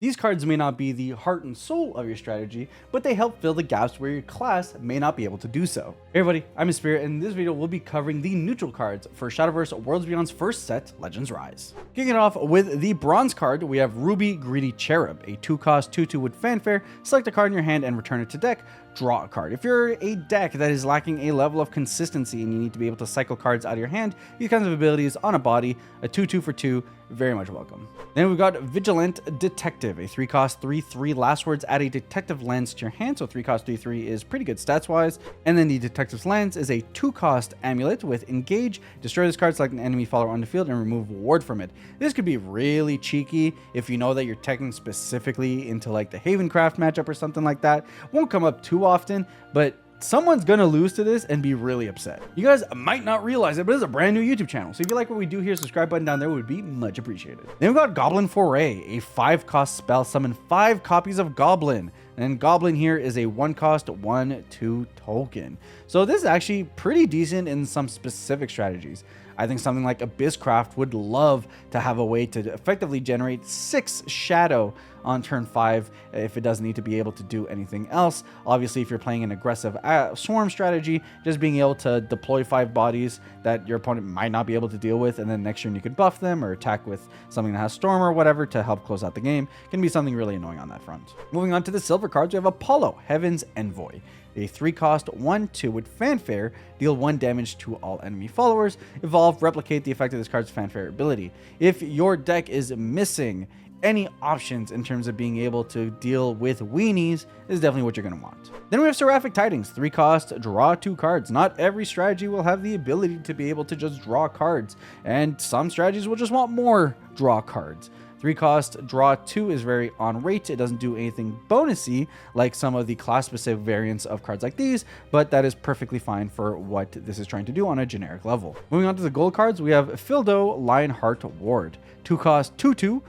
These cards may not be the heart and soul of your strategy, but they help fill the gaps where your class may not be able to do so. Hey everybody, I'm Espira, and in this video we'll be covering the neutral cards for Shadowverse Worlds Beyond's first set, Legends Rise. Kicking it off with the bronze card, we have Ruby Greedy Cherub, a 2-cost 2/2 with fanfare. Select a card in your hand and return it to deck. Draw a card. If you're a deck that is lacking a level of consistency and you need to be able to cycle cards out of your hand, these kinds of abilities on a body, a 2/2 for 2, very much welcome. Then we've got Vigilant Detective, a 3-cost 3/3 last words, add a detective lens to your hand, so 3-cost 3/3 is pretty good stats wise. And then the detective's lens is a 2-cost amulet with engage, destroy this card, select an enemy follower on the field, and remove ward from it. This could be really cheeky if you know that you're teching specifically into like the Havencraft matchup or something like that. Won't come up too often, but someone's gonna lose to this and be really upset. You guys might not realize it, but it's a brand new YouTube channel. So if you like what we do here, subscribe button down there would be much appreciated. Then we've got Goblin Foray, a 5-cost spell, summon 5 copies of Goblin. And Goblin here is a 1-cost 1/2 token. So this is actually pretty decent in some specific strategies. I think something like Abysscraft would love to have a way to effectively generate 6 shadow on turn 5 if it doesn't need to be able to do anything else. Obviously, if you're playing an aggressive swarm strategy, just being able to deploy 5 bodies that your opponent might not be able to deal with, and then next turn you could buff them or attack with something that has Storm or whatever to help close out the game, can be something really annoying on that front. Moving on to the silver cards, we have Apollo, Heaven's Envoy. A 3-cost 1/2 with fanfare, deal 1 damage to all enemy followers. Evolve, replicate the effect of this card's fanfare ability. If your deck is missing any options in terms of being able to deal with weenies, is definitely what you're going to want. Then we have Seraphic Tidings, 3-cost, draw 2 cards. Not every strategy will have the ability to be able to just draw cards, and some strategies will just want more draw cards. 3-cost, draw 2 is very on rate. It doesn't do anything bonusy like some of the class-specific variants of cards like these, but that is perfectly fine for what this is trying to do on a generic level. Moving on to the gold cards, we have Fildo, Lionheart Ward. 2-cost 2/2,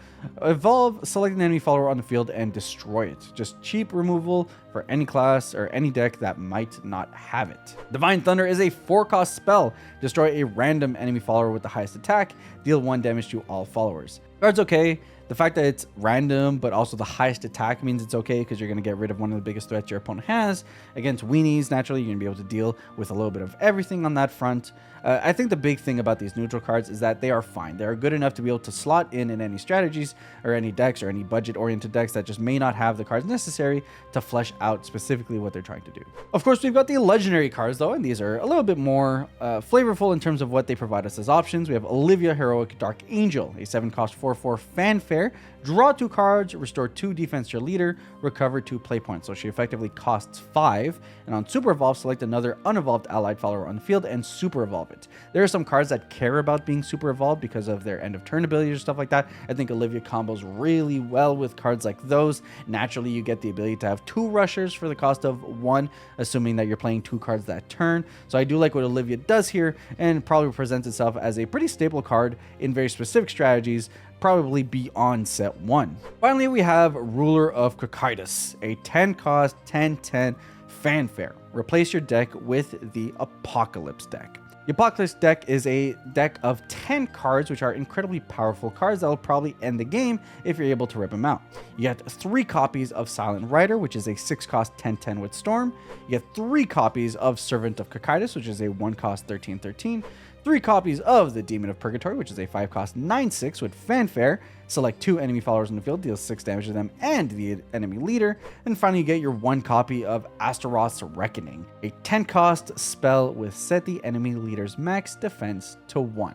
evolve, select an enemy follower on the field and destroy it. Just cheap removal for any class or any deck that might not have it. Divine Thunder is a 4-cost spell. Destroy a random enemy follower with the highest attack, deal 1 damage to all followers. Card's okay. The fact that it's random but also the highest attack means it's okay because you're going to get rid of one of the biggest threats your opponent has. Against weenies, naturally, you're going to be able to deal with a little bit of everything on that front. I think the big thing about these neutral cards is that they are fine. They are good enough to be able to slot in any strategies or any decks or any budget-oriented decks that just may not have the cards necessary to flesh out specifically what they're trying to do. Of course, we've got the legendary cards, though, and these are a little bit more flavorful in terms of what they provide us as options. We have Olivia, Heroic Dark Angel, a 7-cost 4/4 fanfare. Draw 2 cards, restore 2 defense to your leader, recover 2 play points. So she effectively costs 5. And on Super Evolve, select another unevolved allied follower on the field and Super Evolve it. There are some cards that care about being Super Evolved because of their end of turn abilities or stuff like that. I think Olivia combos really well with cards like those. Naturally, you get the ability to have 2 rushers for the cost of 1, assuming that you're playing 2 cards that turn. So I do like what Olivia does here and probably presents itself as a pretty staple card in very specific strategies, probably beyond set 1. Finally, we have Ruler of Cocytus, a 10-cost 10/10 fanfare. Replace your deck with the Apocalypse deck. The Apocalypse deck is a deck of 10 cards, which are incredibly powerful cards that will probably end the game if you're able to rip them out. You get 3 copies of Silent Rider, which is a 6-cost 10/10 with Storm. You get 3 copies of Servant of Cocytus, which is a 1-cost 13/13. 3 copies of the Demon of Purgatory, which is a 5-cost 9/6 with fanfare. Select 2 enemy followers in the field, deal 6 damage to them and the enemy leader. And finally, you get your 1 copy of Astaroth's Reckoning, a 10-cost spell with set the enemy leader's max defense to 1.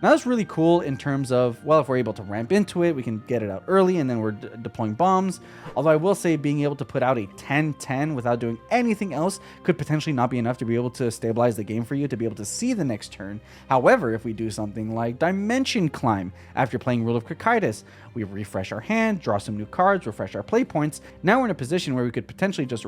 Now that's really cool in terms of, well, if we're able to ramp into it, we can get it out early and then we're deploying bombs. Although I will say being able to put out a 10/10 without doing anything else could potentially not be enough to be able to stabilize the game for you to be able to see the next turn. However, if we do something like Dimension Climb after playing Rule of Cocytus, we refresh our hand, draw some new cards, refresh our play points. Now we're in a position where we could potentially just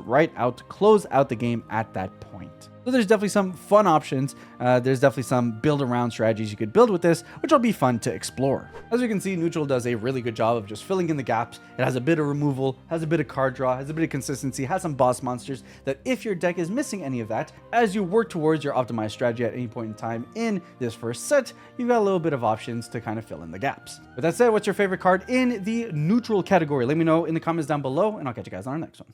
close out the game at that point. So there's definitely some fun options. There's definitely some build around strategies you could build with this, which will be fun to explore. As you can see, neutral does a really good job of just filling in the gaps. It has a bit of removal, has a bit of card draw, has a bit of consistency, has some boss monsters that if your deck is missing any of that, as you work towards your optimized strategy at any point in time in this first set, you've got a little bit of options to kind of fill in the gaps. With that said, what's your favorite card in the neutral category? Let me know in the comments down below, and I'll catch you guys on our next one.